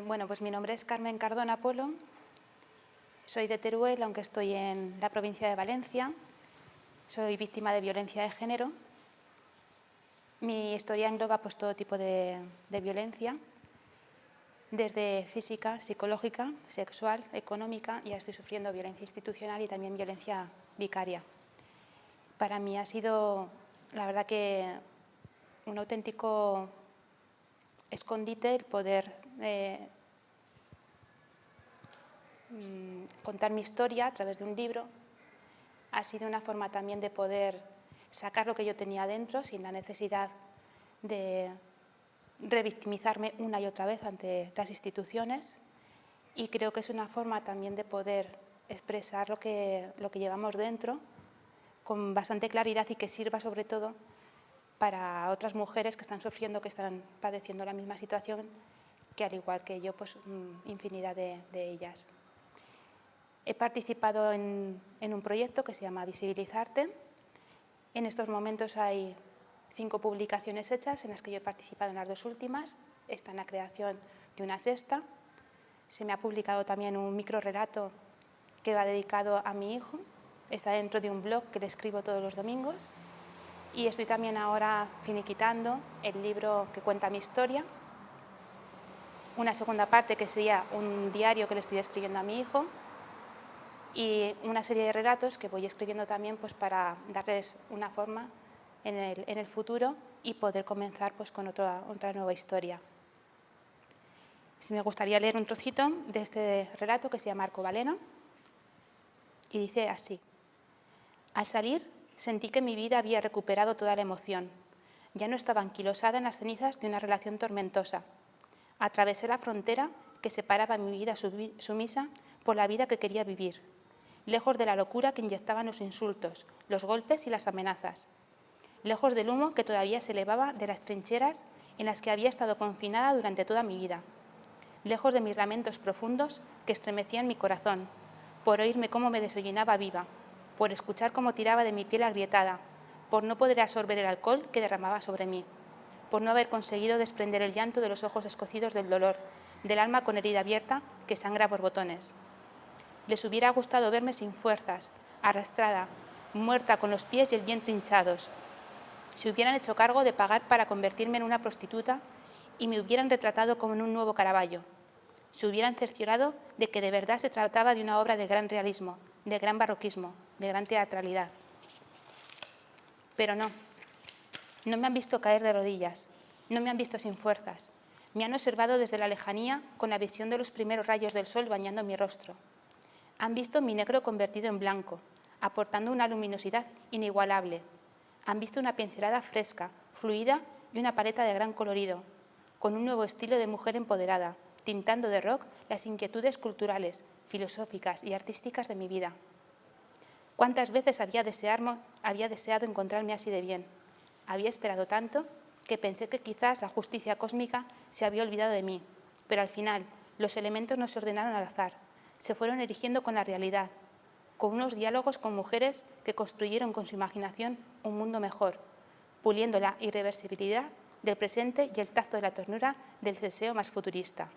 Bueno, pues mi nombre es Carmen Cardona Polo, soy de Teruel, aunque estoy en la provincia de Valencia, soy víctima de violencia de género. Mi historia engloba pues, todo tipo de violencia, desde física, psicológica, sexual, económica, y ahora estoy sufriendo violencia institucional y también violencia vicaria. Para mí ha sido, la verdad que un auténtico escondite el poder contar mi historia a través de un libro. Ha sido una forma también de poder sacar lo que yo tenía dentro sin la necesidad de revictimizarme una y otra vez ante las instituciones, y creo que es una forma también de poder expresar lo que llevamos dentro con bastante claridad y que sirva sobre todo para otras mujeres que están sufriendo, que están padeciendo la misma situación, que al igual que yo, pues infinidad de ellas. He participado en un proyecto que se llama Visibilizarte. En estos momentos hay 5 publicaciones hechas en las que yo he participado en las 2 últimas. Está en la creación de una sexta. Se me ha publicado también un microrelato que va dedicado a mi hijo. Está dentro de un blog que le escribo todos los domingos. Y estoy también ahora finiquitando el libro que cuenta mi historia. Una segunda parte que sería un diario que le estoy escribiendo a mi hijo. Y una serie de relatos que voy escribiendo también pues, para darles una forma en el futuro y poder comenzar pues, con otra nueva historia. Si me gustaría leer un trocito de este relato que se llama Arcobaleno, y dice así: al salir sentí que mi vida había recuperado toda la emoción. Ya no estaba anquilosada en las cenizas de una relación tormentosa. Atravesé la frontera que separaba mi vida sumisa por la vida que quería vivir, lejos de la locura que inyectaban los insultos, los golpes y las amenazas, lejos del humo que todavía se elevaba de las trincheras en las que había estado confinada durante toda mi vida, lejos de mis lamentos profundos que estremecían mi corazón, por oírme cómo me desollinaba viva, por escuchar cómo tiraba de mi piel agrietada, por no poder absorber el alcohol que derramaba sobre mí, por no haber conseguido desprender el llanto de los ojos escocidos del dolor, del alma con herida abierta que sangra por botones. Les hubiera gustado verme sin fuerzas, arrastrada, muerta con los pies y el vientre hinchados. Se hubieran hecho cargo de pagar para convertirme en una prostituta y me hubieran retratado como en un nuevo Caravaggio. Se hubieran cerciorado de que de verdad se trataba de una obra de gran realismo, de gran barroquismo, de gran teatralidad. Pero no me han visto caer de rodillas, no me han visto sin fuerzas. Me han observado desde la lejanía con la visión de los primeros rayos del sol bañando mi rostro. Han visto mi negro convertido en blanco, aportando una luminosidad inigualable. Han visto una pincelada fresca, fluida y una paleta de gran colorido, con un nuevo estilo de mujer empoderada, tintando de rock las inquietudes culturales, filosóficas y artísticas de mi vida. ¿Cuántas veces había deseado encontrarme así de bien? Había esperado tanto que pensé que quizás la justicia cósmica se había olvidado de mí, pero al final los elementos no se ordenaron al azar, se fueron erigiendo con la realidad, con unos diálogos con mujeres que construyeron con su imaginación un mundo mejor, puliendo la irreversibilidad del presente y el tacto de la ternura del deseo más futurista.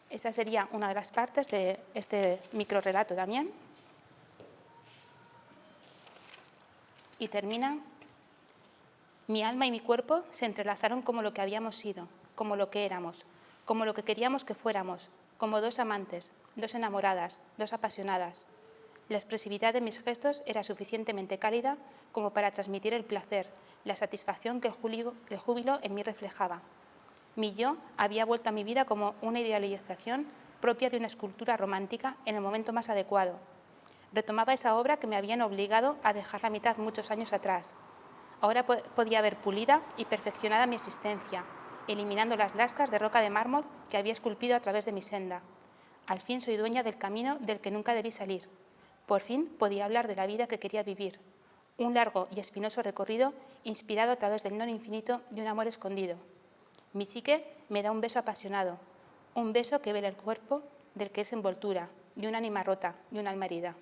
Esta sería una de las partes de este microrelato también. Y termina: mi alma y mi cuerpo se entrelazaron como lo que habíamos sido, como lo que éramos, como lo que queríamos que fuéramos, como 2 amantes, 2 enamoradas, 2 apasionadas. La expresividad de mis gestos era suficientemente cálida como para transmitir el placer, la satisfacción que el júbilo en mí reflejaba. Mi yo había vuelto a mi vida como una idealización propia de una escultura romántica en el momento más adecuado. Retomaba esa obra que me habían obligado a dejar la mitad muchos años atrás. Ahora podía ver pulida y perfeccionada mi existencia, eliminando las lascas de roca de mármol que había esculpido a través de mi senda. Al fin soy dueña del camino del que nunca debí salir. Por fin podía hablar de la vida que quería vivir. Un largo y espinoso recorrido inspirado a través del non infinito de un amor escondido. Mi psique me da un beso apasionado, un beso que vela el cuerpo del que es envoltura, de un ánima rota, de un alma herida.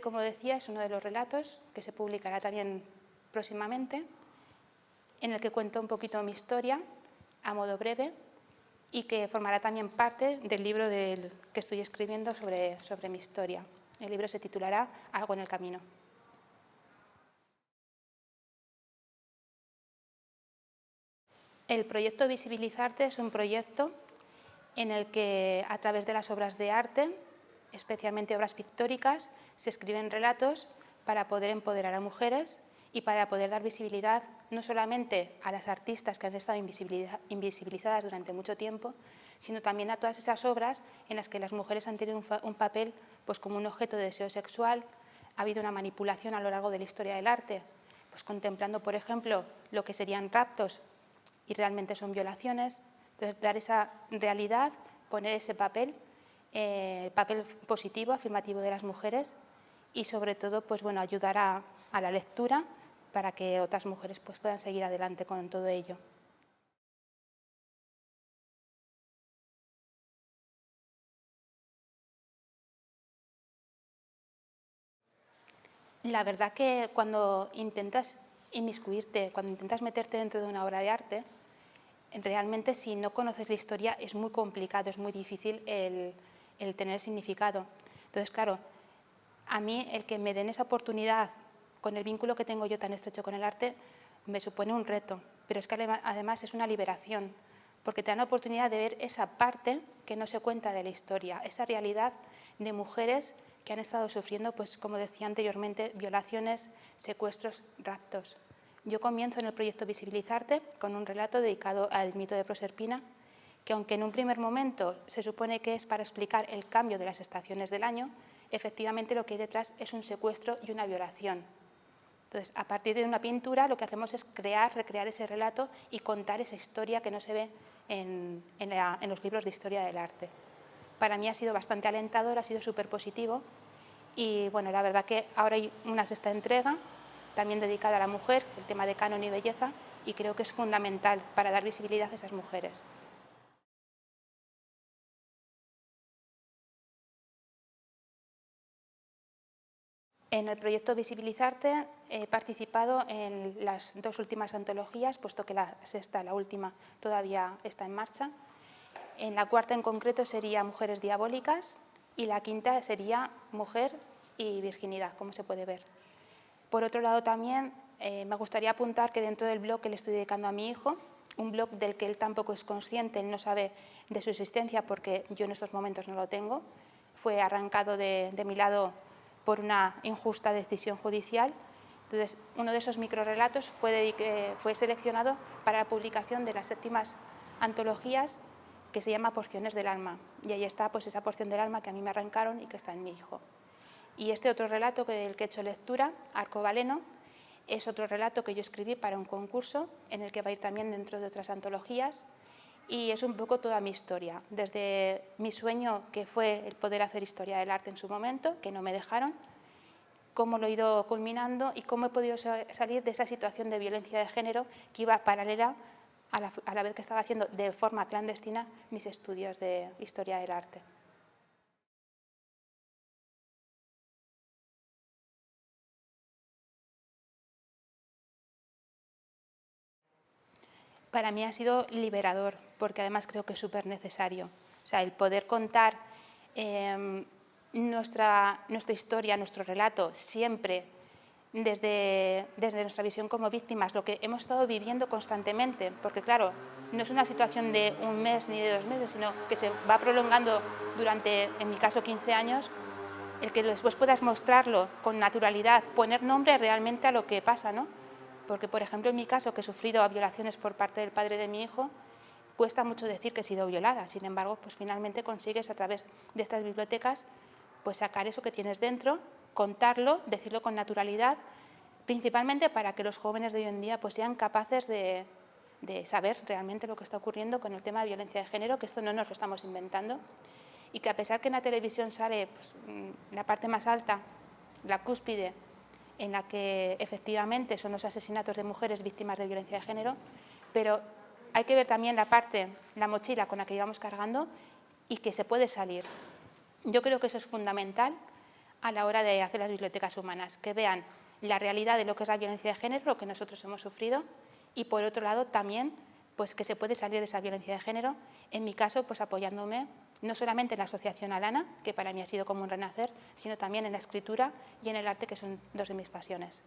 Como decía, es uno de los relatos que se publicará también próximamente. en el que cuento un poquito mi historia a modo breve y que formará también parte del libro que estoy escribiendo sobre mi historia. El libro se titulará Algo en el camino. El proyecto Visibilizarte es un proyecto en el que, a través de las obras de arte, especialmente obras pictóricas, se escriben relatos para poder empoderar a mujeres y para poder dar visibilidad no solamente a las artistas que han estado invisibilizadas durante mucho tiempo, sino también a todas esas obras en las que las mujeres han tenido un papel pues, como un objeto de deseo sexual. Ha habido una manipulación a lo largo de la historia del arte, pues, contemplando, por ejemplo, lo que serían raptos y realmente son violaciones. Entonces, dar esa realidad, poner ese papel positivo, afirmativo de las mujeres y, sobre todo, pues, bueno, ayudar a la lectura para que otras mujeres pues, puedan seguir adelante con todo ello. La verdad que cuando intentas inmiscuirte, cuando intentas meterte dentro de una obra de arte, realmente si no conoces la historia es muy complicado, es muy difícil el tener significado. Entonces, claro, a mí el que me den esa oportunidad con el vínculo que tengo yo tan estrecho con el arte me supone un reto, pero es que además es una liberación, porque te dan la oportunidad de ver esa parte que no se cuenta de la historia, esa realidad de mujeres que han estado sufriendo, pues como decía anteriormente, violaciones, secuestros, raptos. Yo comienzo en el proyecto Visibilizarte con un relato dedicado al mito de Proserpina, que aunque en un primer momento se supone que es para explicar el cambio de las estaciones del año, efectivamente lo que hay detrás es un secuestro y una violación. Entonces, a partir de una pintura lo que hacemos es recrear ese relato y contar esa historia que no se ve en los libros de historia del arte. Para mí ha sido bastante alentador, ha sido súper positivo y bueno, la verdad que ahora hay una sexta entrega también dedicada a la mujer, el tema de canon y belleza, y creo que es fundamental para dar visibilidad a esas mujeres. En el proyecto Visibilizarte he participado en las dos últimas antologías, puesto que la sexta, la última, todavía está en marcha. En la cuarta en concreto sería Mujeres Diabólicas y la quinta sería Mujer y Virginidad, como se puede ver. Por otro lado también me gustaría apuntar que dentro del blog que le estoy dedicando a mi hijo, un blog del que él tampoco es consciente, él no sabe de su existencia porque yo en estos momentos no lo tengo, fue arrancado de mi lado por una injusta decisión judicial. Entonces, uno de esos microrelatos fue seleccionado para la publicación de las séptimas antologías que se llama Porciones del alma. Y ahí está pues, esa porción del alma que a mí me arrancaron y que está en mi hijo. Y este otro relato del que he hecho lectura, Arcobaleno, es otro relato que yo escribí para un concurso en el que va a ir también dentro de otras antologías. Y es un poco toda mi historia, desde mi sueño, que fue el poder hacer historia del arte en su momento, que no me dejaron, cómo lo he ido culminando y cómo he podido salir de esa situación de violencia de género que iba paralela a la vez que estaba haciendo de forma clandestina mis estudios de historia del arte. Para mí ha sido liberador, porque además creo que es súper necesario. O sea, el poder contar nuestra historia, nuestro relato, siempre desde nuestra visión como víctimas, lo que hemos estado viviendo constantemente, porque claro, no es una situación de un mes ni de 2 meses, sino que se va prolongando durante, en mi caso, 15 años, el que después puedas mostrarlo con naturalidad, poner nombre realmente a lo que pasa, ¿no? Porque, por ejemplo, en mi caso, que he sufrido violaciones por parte del padre de mi hijo, cuesta mucho decir que he sido violada. Sin embargo, pues finalmente consigues a través de estas bibliotecas pues sacar eso que tienes dentro, contarlo, decirlo con naturalidad, principalmente para que los jóvenes de hoy en día pues sean capaces de saber realmente lo que está ocurriendo con el tema de violencia de género, que esto no nos lo estamos inventando, y que a pesar que en la televisión sale pues, la parte más alta, la cúspide, en la que efectivamente son los asesinatos de mujeres víctimas de violencia de género, pero hay que ver también la parte, la mochila con la que llevamos cargando y que se puede salir. Yo creo que eso es fundamental a la hora de hacer las bibliotecas humanas, que vean la realidad de lo que es la violencia de género, lo que nosotros hemos sufrido, y por otro lado también pues que se puede salir de esa violencia de género, en mi caso pues apoyándome no solamente en la asociación Alana, que para mí ha sido como un renacer, sino también en la escritura y en el arte, que son dos de mis pasiones.